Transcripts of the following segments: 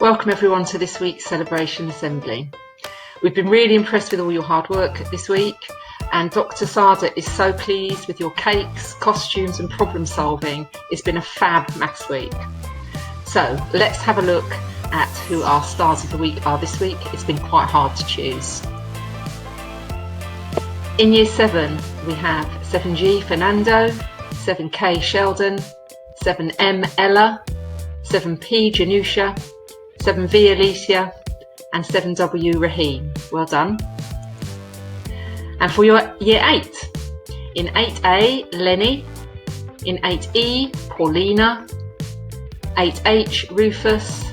Welcome everyone to this week's Celebration Assembly. We've been really impressed with all your hard work this week, and Dr. Sada is so pleased with your cakes, costumes and problem solving. It's been a fab maths week. So let's have a look at who our stars of the week are this week. It's been quite hard to choose. In Year 7 we have 7G Fernando, 7K Sheldon, 7M Ella, 7P Janusha, 7V Alicia and 7W Raheem. Well done. And for your Year 8, in 8A Lenny, in 8E Paulina, 8H Rufus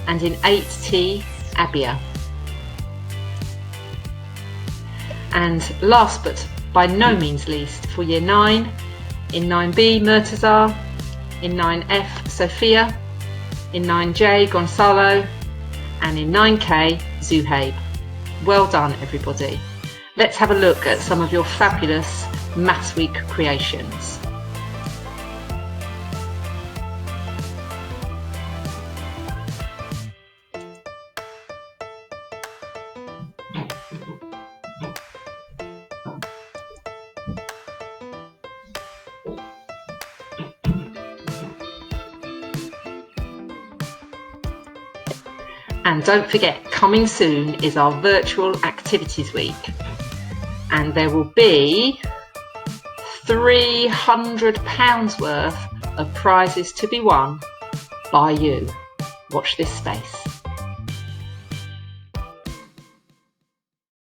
and in 8T Abia. And last but by no means least, for Year 9, in 9B Murtazar, in 9F Sophia, in 9J Gonzalo and in 9K Zuhaib. Well done everybody. Let's have a look at some of your fabulous Maths Week creations. And don't forget, coming soon is our virtual activities week, and there will be £300 worth of prizes to be won by you. Watch this space.